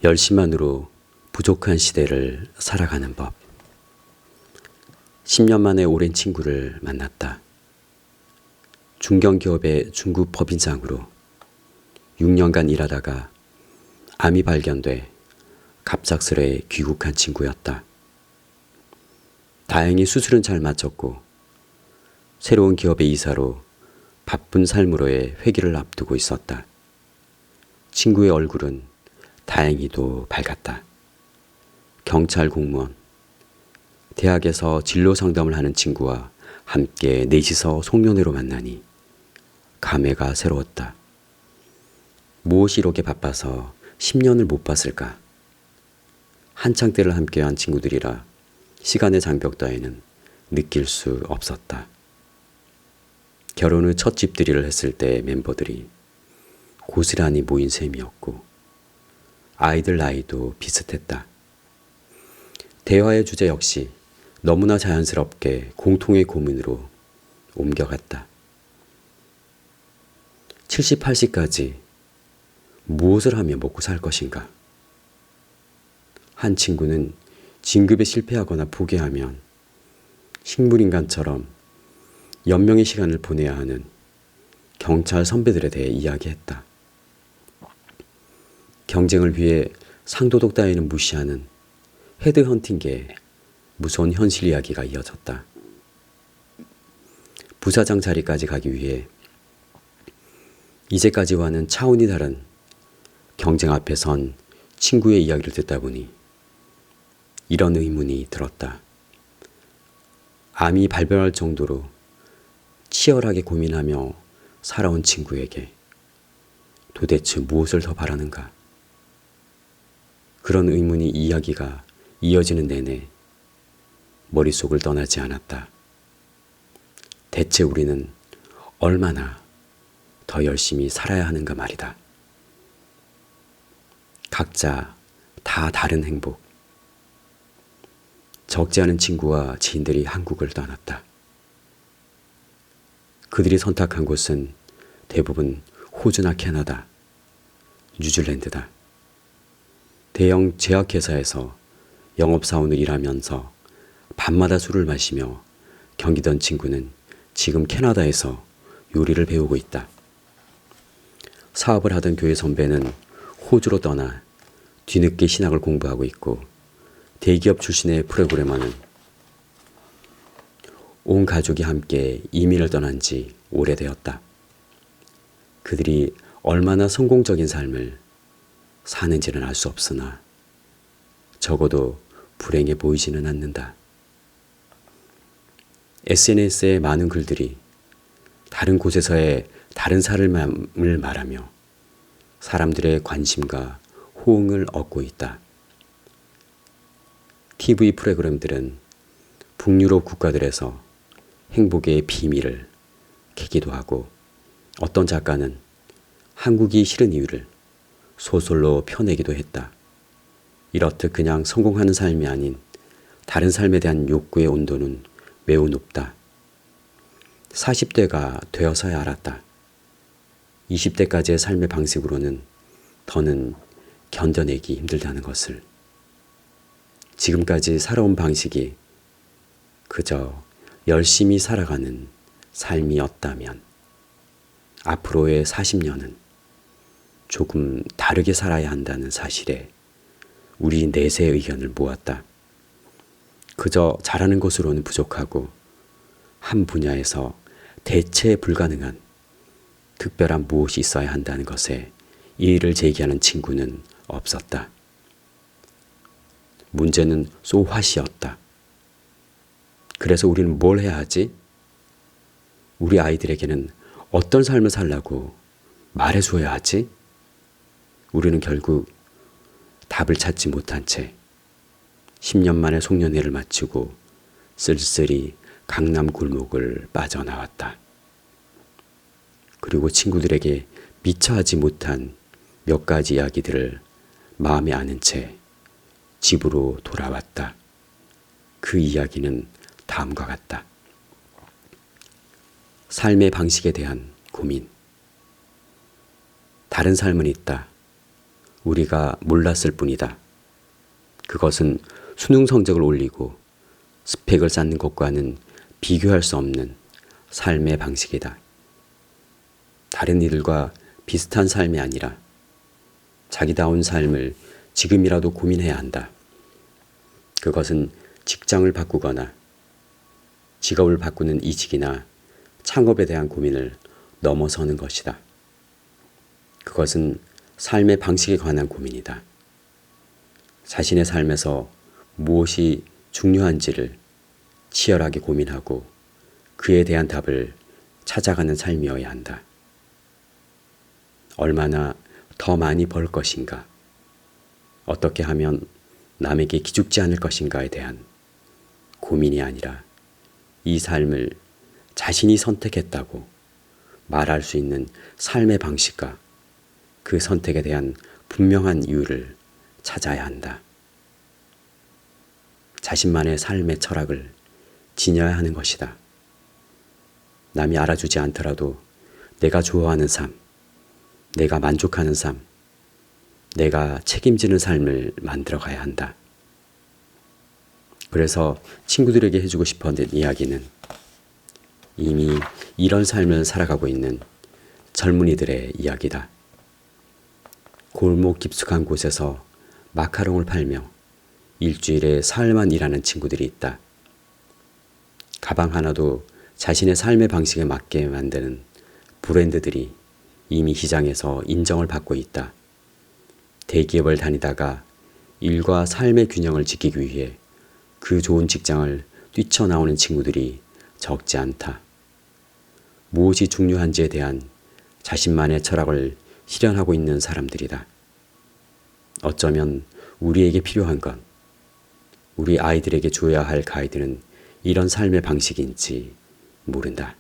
열심만으로 부족한 시대를 살아가는 법. 10년 만에 오랜 친구를 만났다. 중견기업의 중국 법인장으로 6년간 일하다가 암이 발견돼 갑작스레 귀국한 친구였다. 다행히 수술은 잘 마쳤고 새로운 기업의 이사로 바쁜 삶으로의 회귀를 앞두고 있었다. 친구의 얼굴은 다행히도 밝았다. 경찰 공무원, 대학에서 진로 상담을 하는 친구와 함께 넷이서 송년회로 만나니 감회가 새로웠다. 무엇이 이렇게 바빠서 10년을 못 봤을까? 한창 때를 함께한 친구들이라 시간의 장벽 따위는 느낄 수 없었다. 결혼 후 첫 집들이를 했을 때 멤버들이 고스란히 모인 셈이었고 아이들 나이도 비슷했다. 대화의 주제 역시 너무나 자연스럽게 공통의 고민으로 옮겨갔다. 70, 80까지 무엇을 하며 먹고 살 것인가? 한 친구는 진급에 실패하거나 포기하면 식물인간처럼 연명의 시간을 보내야 하는 경찰 선배들에 대해 이야기했다. 경쟁을 위해 상도덕 따위는 무시하는 헤드헌팅계의 무서운 현실 이야기가 이어졌다. 부사장 자리까지 가기 위해 이제까지와는 차원이 다른 경쟁 앞에 선 친구의 이야기를 듣다 보니 이런 의문이 들었다. 암이 발병할 정도로 치열하게 고민하며 살아온 친구에게 도대체 무엇을 더 바라는가? 그런 의문이 이야기가 이어지는 내내 머릿속을 떠나지 않았다. 대체 우리는 얼마나 더 열심히 살아야 하는가 말이다. 각자 다 다른 행복. 적지 않은 친구와 지인들이 한국을 떠났다. 그들이 선택한 곳은 대부분 호주나 캐나다, 뉴질랜드다. 대형 제약회사에서 영업사원을 일하면서 밤마다 술을 마시며 견디던 친구는 지금 캐나다에서 요리를 배우고 있다. 사업을 하던 교회 선배는 호주로 떠나 뒤늦게 신학을 공부하고 있고 대기업 출신의 프로그래머는 온 가족이 함께 이민을 떠난 지 오래되었다. 그들이 얼마나 성공적인 삶을 사는지는 알 수 없으나 적어도 불행해 보이지는 않는다. SNS에 많은 글들이 다른 곳에서의 다른 삶을 말하며 사람들의 관심과 호응을 얻고 있다. TV 프로그램들은 북유럽 국가들에서 행복의 비밀을 캐기도 하고 어떤 작가는 한국이 싫은 이유를 소설로 펴내기도 했다. 이렇듯 그냥 성공하는 삶이 아닌 다른 삶에 대한 욕구의 온도는 매우 높다. 40대가 되어서야 알았다. 20대까지의 삶의 방식으로는 더는 견뎌내기 힘들다는 것을. 지금까지 살아온 방식이 그저 열심히 살아가는 삶이었다면 앞으로의 40년은 조금 다르게 살아야 한다는 사실에 우리 넷의 의견을 모았다. 그저 잘하는 것으로는 부족하고 한 분야에서 대체 불가능한 특별한 무엇이 있어야 한다는 것에 이의를 제기하는 친구는 없었다. 문제는 소화시였다. 그래서 우리는 뭘 해야 하지? 우리 아이들에게는 어떤 삶을 살라고 말해줘야 하지? 우리는 결국 답을 찾지 못한 채 10년 만에 송년회를 마치고 쓸쓸히 강남 골목을 빠져나왔다. 그리고 친구들에게 미처 하지 못한 몇 가지 이야기들을 마음에 안은 채 집으로 돌아왔다. 그 이야기는 다음과 같다. 삶의 방식에 대한 고민. 다른 삶은 있다. 우리가 몰랐을 뿐이다. 그것은 수능 성적을 올리고 스펙을 쌓는 것과는 비교할 수 없는 삶의 방식이다. 다른 이들과 비슷한 삶이 아니라 자기다운 삶을 지금이라도 고민해야 한다. 그것은 직장을 바꾸거나 직업을 바꾸는 이직이나 창업에 대한 고민을 넘어서는 것이다. 그것은 삶의 방식에 관한 고민이다. 자신의 삶에서 무엇이 중요한지를 치열하게 고민하고 그에 대한 답을 찾아가는 삶이어야 한다. 얼마나 더 많이 벌 것인가? 어떻게 하면 남에게 기죽지 않을 것인가에 대한 고민이 아니라 이 삶을 자신이 선택했다고 말할 수 있는 삶의 방식과 그 선택에 대한 분명한 이유를 찾아야 한다. 자신만의 삶의 철학을 지녀야 하는 것이다. 남이 알아주지 않더라도 내가 좋아하는 삶, 내가 만족하는 삶, 내가 책임지는 삶을 만들어 가야 한다. 그래서 친구들에게 해주고 싶었던 이야기는 이미 이런 삶을 살아가고 있는 젊은이들의 이야기다. 골목 깊숙한 곳에서 마카롱을 팔며 일주일에 사흘만 일하는 친구들이 있다. 가방 하나도 자신의 삶의 방식에 맞게 만드는 브랜드들이 이미 시장에서 인정을 받고 있다. 대기업을 다니다가 일과 삶의 균형을 지키기 위해 그 좋은 직장을 뛰쳐나오는 친구들이 적지 않다. 무엇이 중요한지에 대한 자신만의 철학을 실현하고 있는 사람들이다. 어쩌면 우리에게 필요한 건 우리 아이들에게 줘야 할 가이드는 이런 삶의 방식인지 모른다.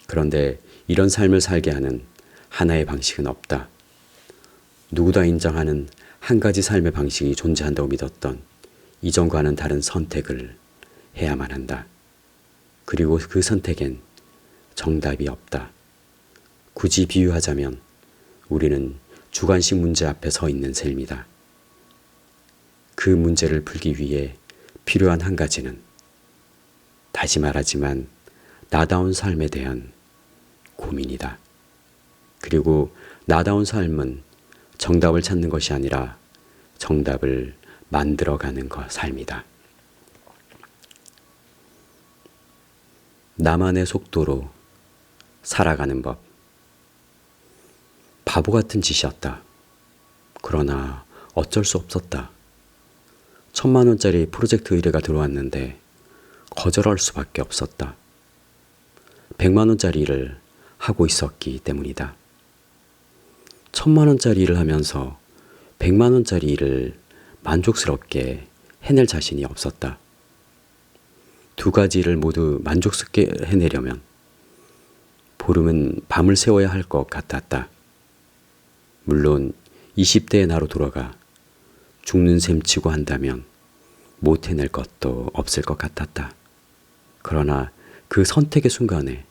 그런데 이런 삶을 살게 하는 하나의 방식은 없다. 누구나 인정하는 한 가지 삶의 방식이 존재한다고 믿었던 이전과는 다른 선택을 해야만 한다. 그리고 그 선택엔 정답이 없다. 굳이 비유하자면 우리는 주관식 문제 앞에 서 있는 셈이다. 그 문제를 풀기 위해 필요한 한 가지는 다시 말하지만 나다운 삶에 대한 고민이다. 그리고 나다운 삶은 정답을 찾는 것이 아니라 정답을 만들어가는 삶이다. 나만의 속도로 살아가는 법. 바보 같은 짓이었다. 그러나 어쩔 수 없었다. 1,000만 원짜리 프로젝트 의뢰가 들어왔는데 거절할 수밖에 없었다. 100만 원짜리 일을 하고 있었기 때문이다. 1,000만 원짜리 일을 하면서 100만 원짜리 일을 만족스럽게 해낼 자신이 없었다. 두 가지 일을 모두 만족스럽게 해내려면 보름은 밤을 새워야 할 것 같았다. 물론 20대의 나로 돌아가 죽는 셈 치고 한다면 못 해낼 것도 없을 것 같았다. 그러나 그 선택의 순간에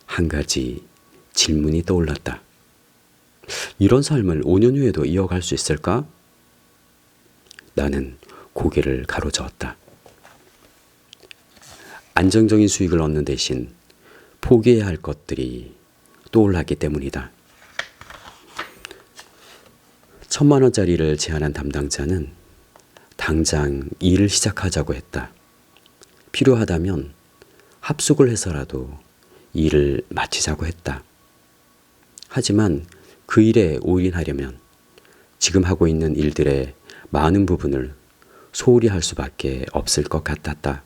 한 가지 질문이 떠올랐다. 이런 삶을 5년 후에도 이어갈 수 있을까? 나는 고개를 가로저었다. 안정적인 수익을 얻는 대신 포기해야 할 것들이 떠올랐기 때문이다. 1,000만 원짜리를 제안한 담당자는 당장 일을 시작하자고 했다. 필요하다면 합숙을 해서라도 일을 마치자고 했다. 하지만 그 일에 올인하려면 지금 하고 있는 일들의 많은 부분을 소홀히 할 수밖에 없을 것 같았다.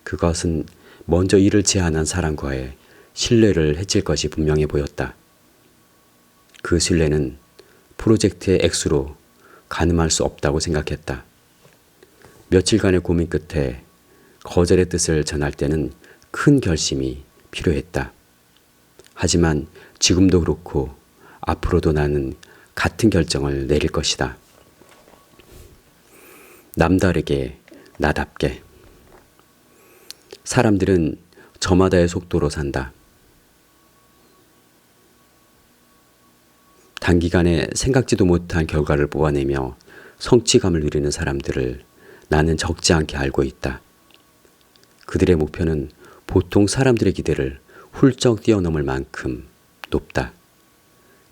그것은 먼저 일을 제안한 사람과의 신뢰를 해칠 것이 분명해 보였다. 그 신뢰는 프로젝트의 액수로 가늠할 수 없다고 생각했다. 며칠간의 고민 끝에 거절의 뜻을 전할 때는 큰 결심이 필요했다. 하지만 지금도 그렇고 앞으로도 나는 같은 결정을 내릴 것이다. 남다르게 나답게. 사람들은 저마다의 속도로 산다. 단기간에 생각지도 못한 결과를 뽑아내며 성취감을 누리는 사람들을 나는 적지 않게 알고 있다. 그들의 목표는 보통 사람들의 기대를 훌쩍 뛰어넘을 만큼 높다.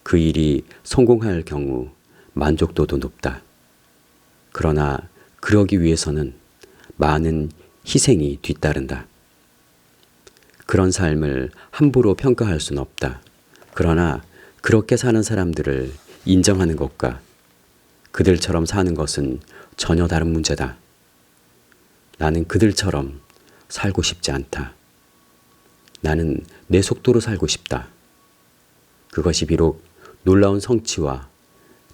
그 일이 성공할 경우 만족도도 높다. 그러나 그러기 위해서는 많은 희생이 뒤따른다. 그런 삶을 함부로 평가할 수는 없다. 그러나 그렇게 사는 사람들을 인정하는 것과 그들처럼 사는 것은 전혀 다른 문제다. 나는 그들처럼 살고 싶지 않다. 나는 내 속도로 살고 싶다. 그것이 비록 놀라운 성취와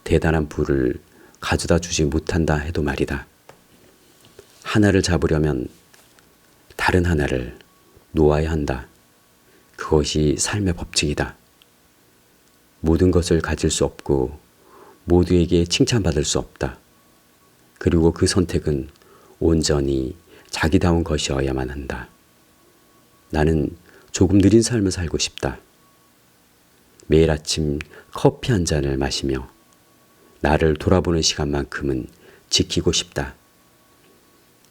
대단한 부를 가져다 주지 못한다 해도 말이다. 하나를 잡으려면 다른 하나를 놓아야 한다. 그것이 삶의 법칙이다. 모든 것을 가질 수 없고 모두에게 칭찬받을 수 없다. 그리고 그 선택은 온전히 자기다운 것이어야만 한다. 나는 조금 느린 삶을 살고 싶다. 매일 아침 커피 한 잔을 마시며 나를 돌아보는 시간만큼은 지키고 싶다.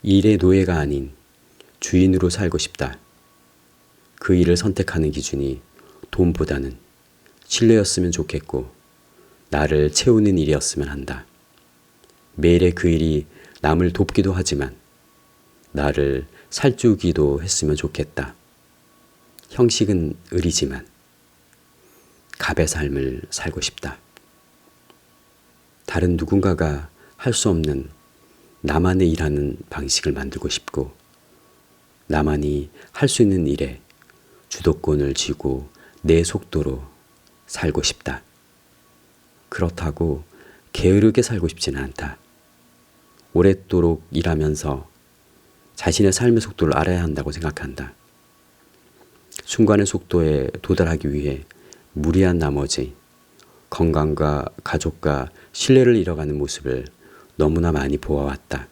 일의 노예가 아닌 주인으로 살고 싶다. 그 일을 선택하는 기준이 돈보다는 신뢰였으면 좋겠고 나를 채우는 일이었으면 한다. 매일의 그 일이 남을 돕기도 하지만 나를 살찌우기도 했으면 좋겠다. 형식은 의리지만 갑의 삶을 살고 싶다. 다른 누군가가 할 수 없는 나만의 일하는 방식을 만들고 싶고 나만이 할 수 있는 일에 주도권을 쥐고 내 속도로 살고 싶다. 그렇다고 게으르게 살고 싶지는 않다. 오랫도록 일하면서 자신의 삶의 속도를 알아야 한다고 생각한다. 순간의 속도에 도달하기 위해 무리한 나머지 건강과 가족과 신뢰를 잃어가는 모습을 너무나 많이 보아왔다.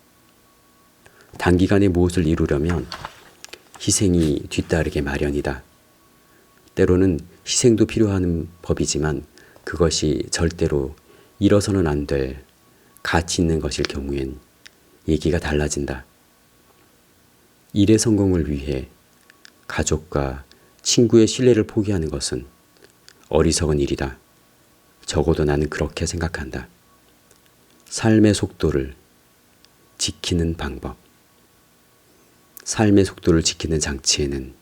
단기간에 무엇을 이루려면 희생이 뒤따르게 마련이다. 때로는 희생도 필요한 법이지만 그것이 절대로 잃어서는 안 될 가치 있는 것일 경우엔 얘기가 달라진다. 일의 성공을 위해 가족과 친구의 신뢰를 포기하는 것은 어리석은 일이다. 적어도 나는 그렇게 생각한다. 삶의 속도를 지키는 방법. 삶의 속도를 지키는 장치에는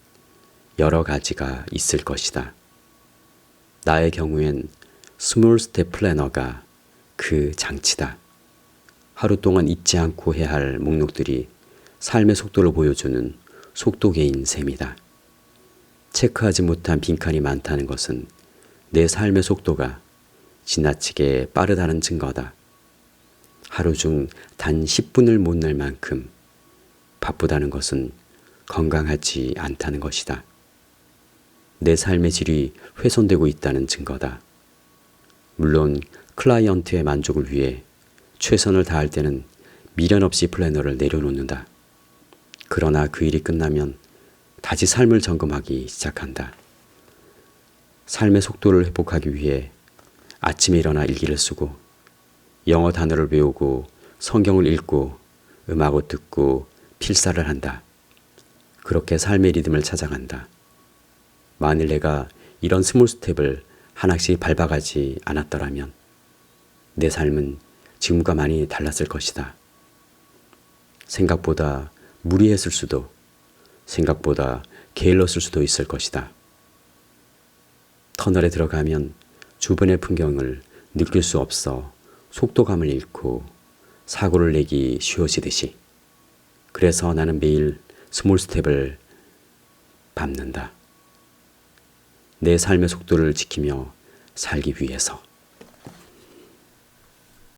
여러 가지가 있을 것이다. 나의 경우엔 스몰 스텝 플래너가 그 장치다. 하루 동안 잊지 않고 해야 할 목록들이 삶의 속도를 보여주는 속도계인 셈이다. 체크하지 못한 빈칸이 많다는 것은 내 삶의 속도가 지나치게 빠르다는 증거다. 하루 중 단 10분을 못 낼 만큼 바쁘다는 것은 건강하지 않다는 것이다. 내 삶의 질이 훼손되고 있다는 증거다. 물론 클라이언트의 만족을 위해 최선을 다할 때는 미련 없이 플래너를 내려놓는다. 그러나 그 일이 끝나면 다시 삶을 점검하기 시작한다. 삶의 속도를 회복하기 위해 아침에 일어나 일기를 쓰고 영어 단어를 배우고 성경을 읽고 음악을 듣고 필사를 한다. 그렇게 삶의 리듬을 찾아간다. 만일 내가 이런 스몰 스텝을 하나씩 밟아가지 않았더라면 내 삶은 지금과 많이 달랐을 것이다. 생각보다 무리했을 수도, 생각보다 게을렀을 수도 있을 것이다. 터널에 들어가면 주변의 풍경을 느낄 수 없어 속도감을 잃고 사고를 내기 쉬워지듯이. 그래서 나는 매일 스몰 스텝을 밟는다. 내 삶의 속도를 지키며 살기 위해서.